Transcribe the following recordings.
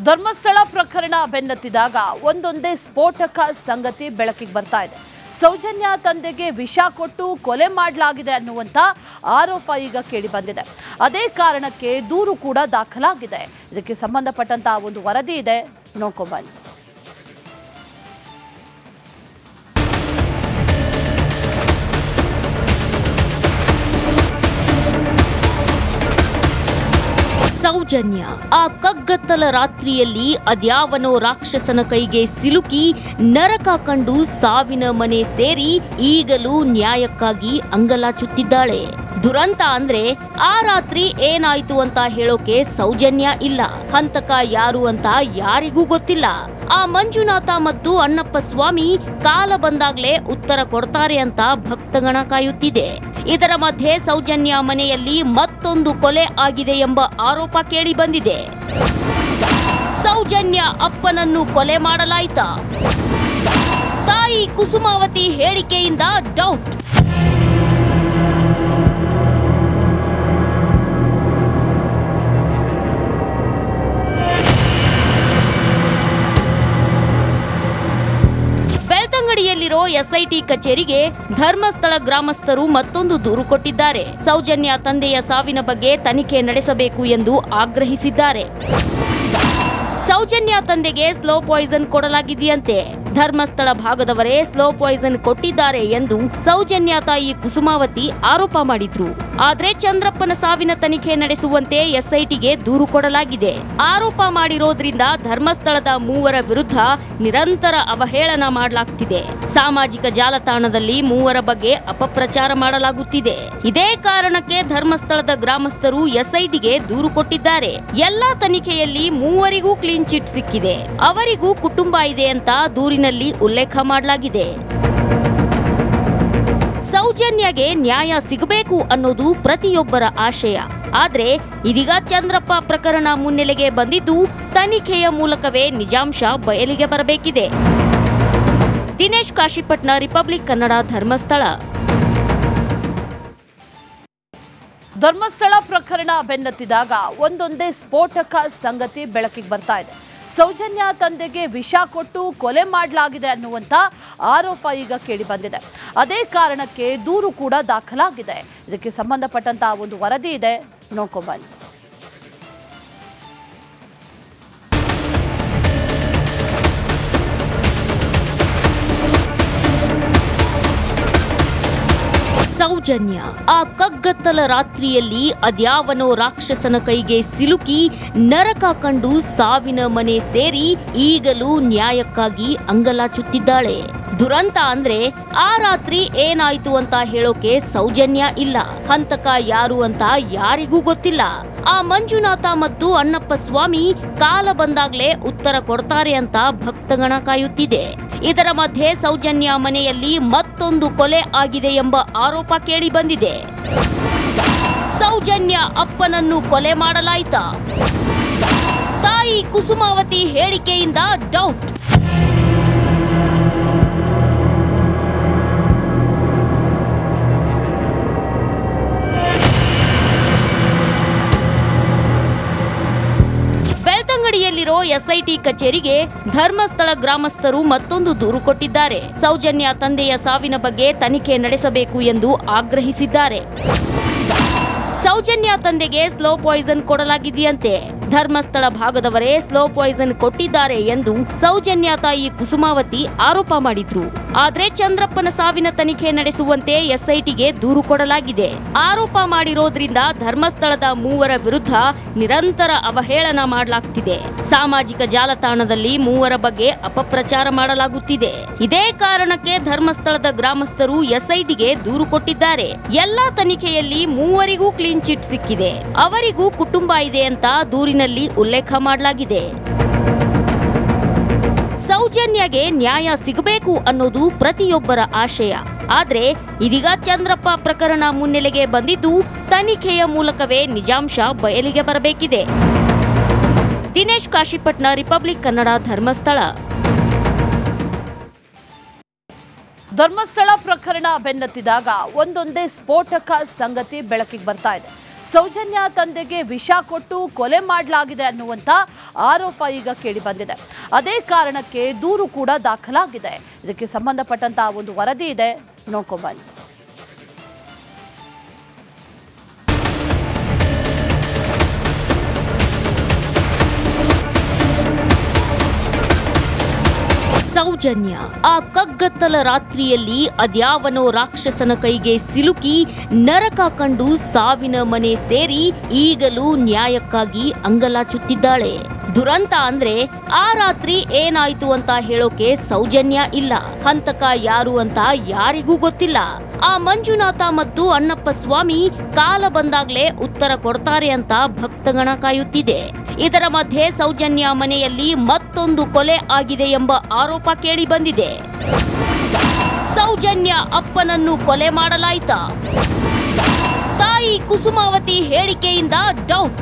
ಧರ್ಮಸ್ಥಳ ಪ್ರಕರಣ ಬೆನ್ನತ್ತಿದಾಗ ಒಂದೊಂದೇ ಸ್ಫೋಟಕ ಸಂಗತಿ ಬೆಳಕಿಗೆ ಬರ್ತಾ ಇದೆ. ಸೌಜನ್ಯ ತಂದೆಗೆ ವಿಷ ಕೊಟ್ಟು ಕೊಲೆ ಮಾಡಲಾಗಿದೆ ಅನ್ನುವಂತ ಆರೋಪ ಈಗ ಕೇಳಿ ಬಂದಿದೆ. ಅದೇ ಕಾರಣಕ್ಕೆ ದೂರು ಕೂಡ ದಾಖಲಾಗಿದೆ. ಇದಕ್ಕೆ ಸಂಬಂಧಪಟ್ಟಂತ ಒಂದು ವರದಿ ಇದೆ, ನೋಡ್ಕೊಂಬನ್ನಿ. ಸೌಜನ್ಯ ಆ ಕಗ್ಗತ್ತಲ ರಾತ್ರಿಯಲ್ಲಿ ಅದ್ಯಾವನೋ ರಾಕ್ಷಸನ ಕೈಗೆ ಸಿಲುಕಿ ನರಕ ಕಂಡು ಸಾವಿನ ಮನೆ ಸೇರಿ ಈಗಲೂ ನ್ಯಾಯಕ್ಕಾಗಿ ಅಂಗಲಾಚುತ್ತಿದ್ದಾಳೆ. ದುರಂತ ಅಂದ್ರೆ ಆ ರಾತ್ರಿ ಏನಾಯ್ತು ಅಂತ ಹೇಳೋಕೆ ಸೌಜನ್ಯ ಇಲ್ಲ. ಹಂತಕ ಯಾರು ಅಂತ ಯಾರಿಗೂ ಗೊತ್ತಿಲ್ಲ. ಆ ಮಂಜುನಾಥ ಮತ್ತು ಅಣ್ಣಪ್ಪ ಸ್ವಾಮಿ ಕಾಲ ಬಂದಾಗ್ಲೇ ಉತ್ತರ ಕೊಡ್ತಾರೆ ಅಂತ ಭಕ್ತಗಣ ಕಾಯುತ್ತಿದೆ. ಇದರ ಮಧ್ಯೆ ಸೌಜನ್ಯ ಮನೆಯಲ್ಲಿ ಮತ್ತೊಂದು ಕೊಲೆ ಆಗಿದೆ ಎಂಬ ಆರೋಪ ಕೇಳಿ ಬಂದಿದೆ. ಸೌಜನ್ಯ ಅಪ್ಪನನ್ನು ಕೊಲೆ ಮಾಡಲಾಯಿತಾ? ತಾಯಿ ಕುಸುಮಾವತಿ ಹೇಳಿಕೆಯಿಂದ ಡೌಟ್. ಬೆಳ್ತಂಗಡಿಯಲ್ಲಿರೋ ಎಸ್ಐಟಿ ಕಚೇರಿಗೆ ಧರ್ಮಸ್ಥಳ ಗ್ರಾಮಸ್ಥರು ಮತ್ತೊಂದು ದೂರು ಕೊಟ್ಟಿದ್ದಾರೆ. ಸೌಜನ್ಯ ತಂದೆಯ ಸಾವಿನ ಬಗ್ಗೆ ತನಿಖೆ ನಡೆಸಬೇಕು ಎಂದು ಆಗ್ರಹಿಸಿದ್ದಾರೆ. ಸೌಜನ್ಯ ತಂದೆಗೆ ಸ್ಲೋ ಪಾಯ್ಸನ್ ಕೊಡಲಾಗಿದೆಯಂತೆ. ಧರ್ಮಸ್ಥಳ ಭಾಗದವರೇ ಸ್ಲೋ ಪಾಯ್ಸನ್ ಕೊಟ್ಟಿದ್ದಾರೆ ಎಂದು ಸೌಜನ್ಯ ತಾಯಿ ಕುಸುಮಾವತಿ ಆರೋಪ ಮಾಡಿದ್ರು. ಆದ್ರೆ ಚಂದ್ರಪ್ಪನ ಸಾವಿನ ತನಿಖೆ ನಡೆಸುವಂತೆ ಎಸ್ಐಟಿಗೆ ದೂರು ಕೊಡಲಾಗಿದೆ. ಆರೋಪ ಮಾಡಿರೋದ್ರಿಂದ ಧರ್ಮಸ್ಥಳದ ಮೂವರ ವಿರುದ್ಧ ನಿರಂತರ ಅವಹೇಳನ ಮಾಡಲಾಗ್ತಿದೆ. ಸಾಮಾಜಿಕ ಜಾಲತಾಣದಲ್ಲಿ ಮೂವರ ಬಗ್ಗೆ ಅಪಪ್ರಚಾರ ಮಾಡಲಾಗುತ್ತಿದೆ. ಇದೇ ಕಾರಣಕ್ಕೆ ಧರ್ಮಸ್ಥಳದ ಗ್ರಾಮಸ್ಥರು ಎಸ್ಐಟಿಗೆ ದೂರು ಕೊಟ್ಟಿದ್ದಾರೆ. ಎಲ್ಲಾ ತನಿಖೆಯಲ್ಲಿ ಮೂವರಿಗೂ ಕ್ಲೀನ್ ಚಿಟ್ ಸಿಕ್ಕಿದೆ. ಅವರಿಗೂ ಕುಟುಂಬ ಇದೆ ಅಂತ ದೂರಿನಲ್ಲಿ ಉಲ್ಲೇಖ ಮಾಡಲಾಗಿದೆ. ಸೌಜನ್ಯಗೆ ನ್ಯಾಯ ಸಿಗಬೇಕು ಅನ್ನೋದು ಪ್ರತಿಯೊಬ್ಬರ ಆಶಯ. ಆದ್ರೆ ಇದೀಗ ಚಂದ್ರಪ್ಪ ಪ್ರಕರಣ ಮುನ್ನೆಲೆಗೆ ಬಂದಿದ್ದು ತನಿಖೆಯ ಮೂಲಕವೇ ನಿಜಾಂಶ ಬಯಲಿಗೆ ಬರಬೇಕಿದೆ. ದಿನೇಶ್ ಕಾಶಿಪಟ್ನ, ರಿಪಬ್ಲಿಕ್ ಕನ್ನಡ, ಧರ್ಮಸ್ಥಳ. ಧರ್ಮಸ್ಥಳ ಪ್ರಕರಣ ಬೆನ್ನತ್ತಿದಾಗ ಒಂದೊಂದೇ ಸ್ಫೋಟಕ ಸಂಗತಿ ಬೆಳಕಿಗೆ ಬರ್ತಾ ಇದೆ. ಸೌಜನ್ಯ ತಂದೆಗೆ ವಿಷ ಕೊಟ್ಟು ಕೊಲೆ ಮಾಡಲಾಗಿದೆ ಅನ್ನುವಂತ ಆರೋಪ ಈಗ ಕೇಳಿ ಬಂದಿದೆ. ಅದೇ ಕಾರಣಕ್ಕೆ ದೂರು ಕೂಡ ದಾಖಲಾಗಿದೆ. ಇದಕ್ಕೆ ಸಂಬಂಧಪಟ್ಟಂತ ಒಂದು ವರದಿ ಇದೆ, ನೋಡ್ಕೊಂಬನ್ನಿ. ಸೌಜನ್ಯ ಆ ಕಗ್ಗತ್ತಲ ರಾತ್ರಿಯಲ್ಲಿ ಅದ್ಯಾವನೋ ರಾಕ್ಷಸನ ಕೈಗೆ ಸಿಲುಕಿ ನರಕ ಕಂಡು ಸಾವಿನ ಮನೆ ಸೇರಿ ಈಗಲೂ ನ್ಯಾಯಕ್ಕಾಗಿ ಅಂಗಲಾಚುತ್ತಿದ್ದಾಳೆ. ದುರಂತ ಅಂದ್ರೆ ಆ ರಾತ್ರಿ ಏನಾಯ್ತು ಅಂತ ಹೇಳೋಕೆ ಸೌಜನ್ಯ ಇಲ್ಲ. ಹಂತಕ ಯಾರು ಅಂತ ಯಾರಿಗೂ ಗೊತ್ತಿಲ್ಲ. ಆ ಮಂಜುನಾಥ ಮತ್ತು ಅಣ್ಣಪ್ಪ ಸ್ವಾಮಿ ಕಾಲ ಬಂದಾಗ್ಲೇ ಉತ್ತರ ಕೊಡ್ತಾರೆ ಅಂತ ಭಕ್ತಗಣ ಕಾಯುತ್ತಿದೆ. ಇದರ ಮಧ್ಯೆ ಸೌಜನ್ಯ ಮನೆಯಲ್ಲಿ ಮತ್ತೊಂದು ಕೊಲೆ ಆಗಿದೆ ಎಂಬ ಆರೋಪ ಕೇಳಿ ಬಂದಿದೆ. ಸೌಜನ್ಯ ಅಪ್ಪನನ್ನು ಕೊಲೆ ಮಾಡಲಾಯಿತಾ? ತಾಯಿ ಕುಸುಮಾವತಿ ಹೇಳಿಕೆಯಿಂದ ಡೌಟ್. ಬೆಳ್ತಂಗಡಿಯಲ್ಲಿರೋ ಎಸ್ಐಟಿ ಕಚೇರಿಗೆ ಧರ್ಮಸ್ಥಳ ಗ್ರಾಮಸ್ಥರು ಮತ್ತೊಂದು ದೂರು ಕೊಟ್ಟಿದ್ದಾರೆ. ಸೌಜನ್ಯ ತಂದೆಯ ಸಾವಿನ ಬಗ್ಗೆ ತನಿಖೆ ನಡೆಸಬೇಕು ಎಂದು ಆಗ್ರಹಿಸಿದ್ದಾರೆ. ಸೌಜನ್ಯ ತಂದೆಗೆ ಸ್ಲೋ ಪಾಯ್ಸನ್ ಕೊಡಲಾಗಿದೆಯಂತೆ. ಧರ್ಮಸ್ಥಳ ಭಾಗದವರೇ ಸ್ಲೋ ಪಾಯ್ಸನ್ ಕೊಟ್ಟಿದ್ದಾರೆ ಎಂದು ಸೌಜನ್ಯ ತಾಯಿ ಕುಸುಮಾವತಿ ಆರೋಪ ಮಾಡಿದ್ರು. ಆದ್ರೆ ಚಂದ್ರಪ್ಪನ ಸಾವಿನ ತನಿಖೆ ನಡೆಸುವಂತೆ ಎಸ್ಐಟಿಗೆ ದೂರು ಕೊಡಲಾಗಿದೆ. ಆರೋಪ ಮಾಡಿರೋದ್ರಿಂದ ಧರ್ಮಸ್ಥಳದ ಮೂವರ ವಿರುದ್ಧ ನಿರಂತರ ಅವಹೇಳನ ಮಾಡಲಾಗ್ತಿದೆ. ಸಾಮಾಜಿಕ ಜಾಲತಾಣದಲ್ಲಿ ಮೂವರ ಬಗ್ಗೆ ಅಪಪ್ರಚಾರ ಮಾಡಲಾಗುತ್ತಿದೆ. ಇದೇ ಕಾರಣಕ್ಕೆ ಧರ್ಮಸ್ಥಳದ ಗ್ರಾಮಸ್ಥರು ಎಸ್ಐಟಿಗೆ ದೂರು ಕೊಟ್ಟಿದ್ದಾರೆ. ಎಲ್ಲಾ ತನಿಖೆಯಲ್ಲಿ ಮೂವರಿಗೂ ಕ್ಲೀನ್ ಚಿಟ್ ಸಿಕ್ಕಿದೆ. ಅವರಿಗೂ ಕುಟುಂಬ ಇದೆ ಅಂತ ದೂರಿನಲ್ಲಿ ಉಲ್ಲೇಖ ಮಾಡಲಾಗಿದೆ. ಸೌಜನ್ಯಗೆ ನ್ಯಾಯ ಸಿಗಬೇಕು ಅನ್ನೋದು ಪ್ರತಿಯೊಬ್ಬರ ಆಶಯ. ಆದ್ರೆ ಇದೀಗ ಚಂದ್ರಪ್ಪ ಪ್ರಕರಣ ಮುನ್ನೆಲೆಗೆ ಬಂದಿದ್ದು ತನಿಖೆಯ ಮೂಲಕವೇ ನಿಜಾಂಶ ಬಯಲಿಗೆ ಬರಬೇಕಿದೆ. ದಿನೇಶ್ ಕಾಶಿಪಟ್ನ, ರಿಪಬ್ಲಿಕ್ ಕನ್ನಡ, ಧರ್ಮಸ್ಥಳ. ಧರ್ಮಸ್ಥಳ ಪ್ರಕರಣ ಬೆನ್ನತ್ತಿದಾಗ ಒಂದೊಂದೇ ಸ್ಫೋಟಕ ಸಂಗತಿ ಬೆಳಕಿಗೆ ಬರ್ತಾ ಇದೆ. ಸೌಜನ್ಯ ತಂದೆಗೆ ವಿಷ ಕೊಟ್ಟು ಕೊಲೆ ಮಾಡಲಾಗಿದೆ ಅನ್ನುವಂಥ ಆರೋಪ ಈಗ ಕೇಳಿ ಬಂದಿದೆ. ಅದೇ ಕಾರಣಕ್ಕೆ ದೂರು ಕೂಡ ದಾಖಲಾಗಿದೆ. ಇದಕ್ಕೆ ಸಂಬಂಧಪಟ್ಟಂತಹ ಒಂದು ವರದಿ ಇದೆ, ನೋಡ್ಕೊಂಬನ್ನಿ. ಸೌಜನ್ಯ ಆ ಕಗ್ಗತ್ತಲ ರಾತ್ರಿಯಲ್ಲಿ ಅದ್ಯಾವನೋ ರಾಕ್ಷಸನ ಕೈಗೆ ಸಿಲುಕಿ ನರಕ ಕಂಡು ಸಾವಿನ ಮನೆ ಸೇರಿ ಈಗಲೂ ನ್ಯಾಯಕ್ಕಾಗಿ ಅಂಗಲಾಚುತ್ತಿದ್ದಾಳೆ. ದುರಂತ ಅಂದ್ರೆ ಆ ರಾತ್ರಿ ಏನಾಯ್ತು ಅಂತ ಹೇಳೋಕೆ ಸೌಜನ್ಯ ಇಲ್ಲ. ಹಂತಕ ಯಾರು ಅಂತ ಯಾರಿಗೂ ಗೊತ್ತಿಲ್ಲ. ಆ ಮಂಜುನಾಥ ಮತ್ತು ಅಣ್ಣಪ್ಪ ಸ್ವಾಮಿ ಕಾಲ ಬಂದಾಗ್ಲೇ ಉತ್ತರ ಕೊಡ್ತಾರೆ ಅಂತ ಭಕ್ತಗಣ ಕಾಯುತ್ತಿದೆ. ಇದರ ಮಧ್ಯೆ ಸೌಜನ್ಯ ಮನೆಯಲ್ಲಿ ಮತ್ತೊಂದು ಕೊಲೆ ಆಗಿದೆ ಎಂಬ ಆರೋಪ ಕೇಳಿ ಬಂದಿದೆ. ಸೌಜನ್ಯ ಅಪ್ಪನನ್ನು ಕೊಲೆ ಮಾಡಲಾಯಿತಾ? ತಾಯಿ ಕುಸುಮಾವತಿ ಹೇಳಿಕೆಯಿಂದ ಡೌಟ್.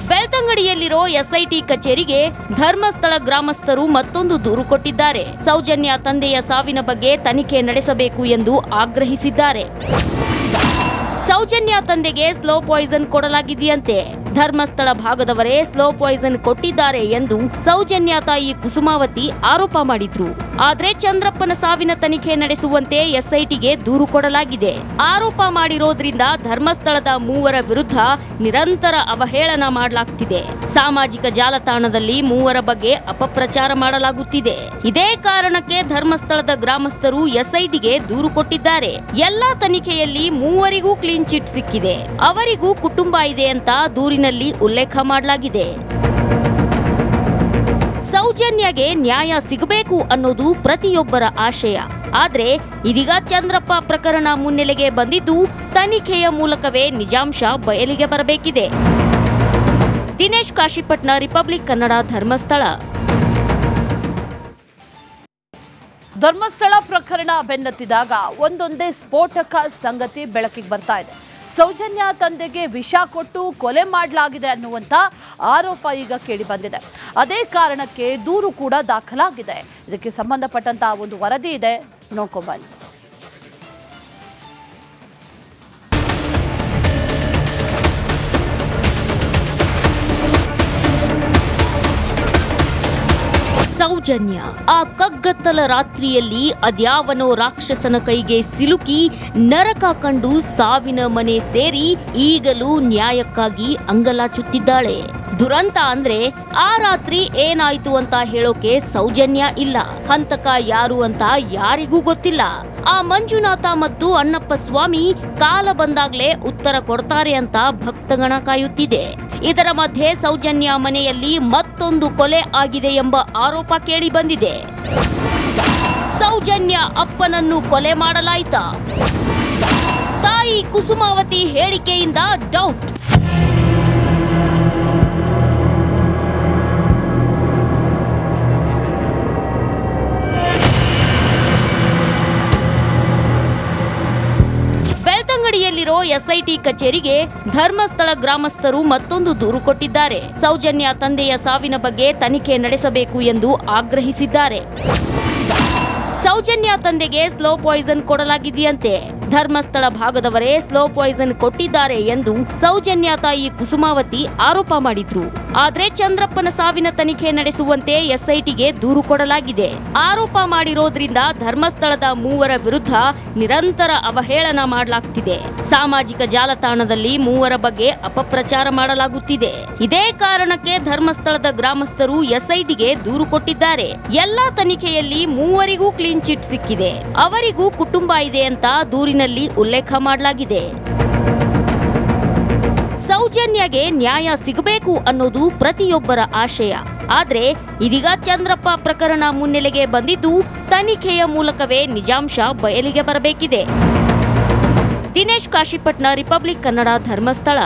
ಬೆಳ್ತಂಗಡಿಯಲ್ಲಿರೋ ಎಸ್ಐಟಿ ಕಚೇರಿಗೆ ಧರ್ಮಸ್ಥಳ ಗ್ರಾಮಸ್ಥರು ಮತ್ತೊಂದು ದೂರು ಕೊಟ್ಟಿದ್ದಾರೆ. ಸೌಜನ್ಯ ತಂದೆಯ ಸಾವಿನ ಬಗ್ಗೆ ತನಿಖೆ ನಡೆಸಬೇಕು ಎಂದು ಆಗ್ರಹಿಸಿದ್ದಾರೆ. ಸೌಜನ್ಯ ತಂದೆಗೆ ಸ್ಲೋ ಪಾಯ್ಸನ್ ಕೊಡಲಾಗಿದೆಯಂತೆ. ಧರ್ಮಸ್ಥಳ ಭಾಗದವರೇ ಸ್ಲೋ ಪಾಯ್ಸನ್ ಕೊಟ್ಟಿದ್ದಾರೆ ಎಂದು ಸೌಜನ್ಯ ತಾಯಿ ಕುಸುಮಾವತಿ ಆರೋಪ ಮಾಡಿದ್ರು. ಆದ್ರೆ ಚಂದ್ರಪ್ಪನ ಸಾವಿನ ತನಿಖೆ ನಡೆಸುವಂತೆ ಎಸ್ಐಟಿಗೆ ದೂರು ಕೊಡಲಾಗಿದೆ. ಆರೋಪ ಮಾಡಿರೋದ್ರಿಂದ ಧರ್ಮಸ್ಥಳದ ಮೂವರ ವಿರುದ್ಧ ನಿರಂತರ ಅವಹೇಳನ ಮಾಡಲಾಗ್ತಿದೆ. ಸಾಮಾಜಿಕ ಜಾಲತಾಣದಲ್ಲಿ ಮೂವರ ಬಗ್ಗೆ ಅಪಪ್ರಚಾರ ಮಾಡಲಾಗುತ್ತಿದೆ. ಇದೇ ಕಾರಣಕ್ಕೆ ಧರ್ಮಸ್ಥಳದ ಗ್ರಾಮಸ್ಥರು ಎಸ್ಐಟಿಗೆ ದೂರು ಕೊಟ್ಟಿದ್ದಾರೆ. ಎಲ್ಲಾ ತನಿಖೆಯಲ್ಲಿ ಮೂವರಿಗೂ ಕ್ಲೀನ್ ಚಿಟ್ ಸಿಕ್ಕಿದೆ. ಅವರಿಗೂ ಕುಟುಂಬ ಇದೆ ಅಂತ ದೂರಿನಲ್ಲಿ ಉಲ್ಲೇಖ ಮಾಡಲಾಗಿದೆ. ಸೌಜನ್ಯಗೆ ನ್ಯಾಯ ಸಿಗಬೇಕು ಅನ್ನೋದು ಪ್ರತಿಯೊಬ್ಬರ ಆಶಯ. ಆದ್ರೆ ಇದೀಗ ಚಂದ್ರಪ್ಪ ಪ್ರಕರಣ ಮುನ್ನೆಲೆಗೆ ಬಂದಿದ್ದು ತನಿಖೆಯ ಮೂಲಕವೇ ನಿಜಾಂಶ ಬಯಲಿಗೆ ಬರಬೇಕಿದೆ. ದಿನೇಶ್ ಕಾಶಿಪಟ್ನ, ರಿಪಬ್ಲಿಕ್ ಕನ್ನಡ, ಧರ್ಮಸ್ಥಳ. ಧರ್ಮಸ್ಥಳ ಪ್ರಕರಣ ಬೆನ್ನತ್ತಿದಾಗ ಒಂದೊಂದೇ ಸ್ಫೋಟಕ ಸಂಗತಿ ಬೆಳಕಿಗೆ ಬರ್ತಾ ಇದೆ. ಸೌಜನ್ಯ ತಂದೆಗೆ ವಿಷ ಕೊಟ್ಟು ಕೊಲೆ ಮಾಡಲಾಗಿದೆ ಅನ್ನುವಂಥ ಆರೋಪ ಈಗ ಕೇಳಿ ಬಂದಿದೆ. ಅದೇ ಕಾರಣಕ್ಕೆ ದೂರು ಕೂಡ ದಾಖಲಾಗಿದೆ. ಇದಕ್ಕೆ ಸಂಬಂಧಪಟ್ಟಂತಹ ಒಂದು ವರದಿ ಇದೆ, ನೋಡ್ಕೊಂಬನ್ನಿ. ಸೌಜನ್ಯ ಆ ಕಗ್ಗತ್ತಲ ರಾತ್ರಿಯಲ್ಲಿ ಅದ್ಯಾವನೋ ರಾಕ್ಷಸನ ಕೈಗೆ ಸಿಲುಕಿ ನರಕ ಕಂಡು ಸಾವಿನ ಮನೆ ಸೇರಿ ಈಗಲೂ ನ್ಯಾಯಕ್ಕಾಗಿ ಅಂಗಲಾಚುತ್ತಿದ್ದಾಳೆ. ದುರಂತ ಅಂದ್ರೆ ಆ ರಾತ್ರಿ ಏನಾಯ್ತು ಅಂತ ಹೇಳೋಕೆ ಸೌಜನ್ಯ ಇಲ್ಲ. ಹಂತಕ ಯಾರು ಅಂತ ಯಾರಿಗೂ ಗೊತ್ತಿಲ್ಲ. ಆ ಮಂಜುನಾಥ ಮತ್ತು ಅಣ್ಣಪ್ಪ ಸ್ವಾಮಿ ಕಾಲ ಬಂದಾಗ್ಲೇ ಉತ್ತರ ಕೊಡ್ತಾರೆ ಅಂತ ಭಕ್ತಗಣ ಕಾಯುತ್ತಿದೆ. ಇದರ ಮಧ್ಯೆ ಸೌಜನ್ಯ ಮನೆಯಲ್ಲಿ ಮತ್ತೊಂದು ಕೊಲೆ ಆಗಿದೆ ಎಂಬ ಆರೋಪ ಕೇಳಿ ಬಂದಿದೆ. ಸೌಜನ್ಯ ಅಪ್ಪನನ್ನು ಕೊಲೆ ಮಾಡಲಾಯಿತಾ? ತಾಯಿ ಕುಸುಮಾವತಿ ಹೇಳಿಕೆಯಿಂದ ಡೌಟ್. ಬೆಳ್ತಂಗಡಿಯಲ್ಲಿರೋ ಎಸ್ಐಟಿ ಕಚೇರಿಗೆ ಧರ್ಮಸ್ಥಳ ಗ್ರಾಮಸ್ಥರು ಮತ್ತೊಂದು ದೂರು ಕೊಟ್ಟಿದ್ದಾರೆ. ಸೌಜನ್ಯ ತಂದೆಯ ಸಾವಿನ ಬಗ್ಗೆ ತನಿಖೆ ನಡೆಸಬೇಕು ಎಂದು ಆಗ್ರಹಿಸಿದ್ದಾರೆ. ಸೌಜನ್ಯ ತಂದೆಗೆ ಸ್ಲೋ ಪಾಯ್ಸನ್ ಕೊಡಲಾಗಿದೆಯಂತೆ. ಧರ್ಮಸ್ಥಳ ಭಾಗದವರೇ ಸ್ಲೋ ಪಾಯ್ಸನ್ ಕೊಟ್ಟಿದ್ದಾರೆ ಎಂದು ಸೌಜನ್ಯ ತಾಯಿ ಕುಸುಮಾವತಿ ಆರೋಪ ಮಾಡಿದ್ರು. ಆದ್ರೆ ಚಂದ್ರಪ್ಪನ ಸಾವಿನ ತನಿಖೆ ನಡೆಸುವಂತೆ ಎಸ್ಐಟಿಗೆ ದೂರು ಕೊಡಲಾಗಿದೆ. ಆರೋಪ ಮಾಡಿರೋದ್ರಿಂದ ಧರ್ಮಸ್ಥಳದ ಮೂವರ ವಿರುದ್ಧ ನಿರಂತರ ಅವಹೇಳನ ಮಾಡಲಾಗ್ತಿದೆ. ಸಾಮಾಜಿಕ ಜಾಲತಾಣದಲ್ಲಿ ಮೂವರ ಬಗ್ಗೆ ಅಪಪ್ರಚಾರ ಮಾಡಲಾಗುತ್ತಿದೆ. ಇದೇ ಕಾರಣಕ್ಕೆ ಧರ್ಮಸ್ಥಳದ ಗ್ರಾಮಸ್ಥರು ಎಸ್ಐಟಿಗೆ ದೂರು ಕೊಟ್ಟಿದ್ದಾರೆ. ಎಲ್ಲಾ ತನಿಖೆಯಲ್ಲಿ ಮೂವರಿಗೂ ಕ್ಲೀನ್ ಚಿಟ್ ಸಿಕ್ಕಿದೆ. ಅವರಿಗೂ ಕುಟುಂಬ ಇದೆ ಅಂತ ದೂರಿನಲ್ಲಿ ಉಲ್ಲೇಖ ಮಾಡಲಾಗಿದೆ. ಸೌಜನ್ಯಗೆ ನ್ಯಾಯ ಸಿಗಬೇಕು ಅನ್ನೋದು ಪ್ರತಿಯೊಬ್ಬರ ಆಶಯ. ಆದ್ರೆ ಇದೀಗ ಚಂದ್ರಪ್ಪ ಪ್ರಕರಣ ಮುನ್ನೆಲೆಗೆ ಬಂದಿದ್ದು ತನಿಖೆಯ ಮೂಲಕವೇ ನಿಜಾಂಶ ಬಯಲಿಗೆ ಬರಬೇಕಿದೆ. ದಿನೇಶ್ ಕಾಶಿಪಟ್ನ, ರಿಪಬ್ಲಿಕ್ ಕನ್ನಡ, ಧರ್ಮಸ್ಥಳ.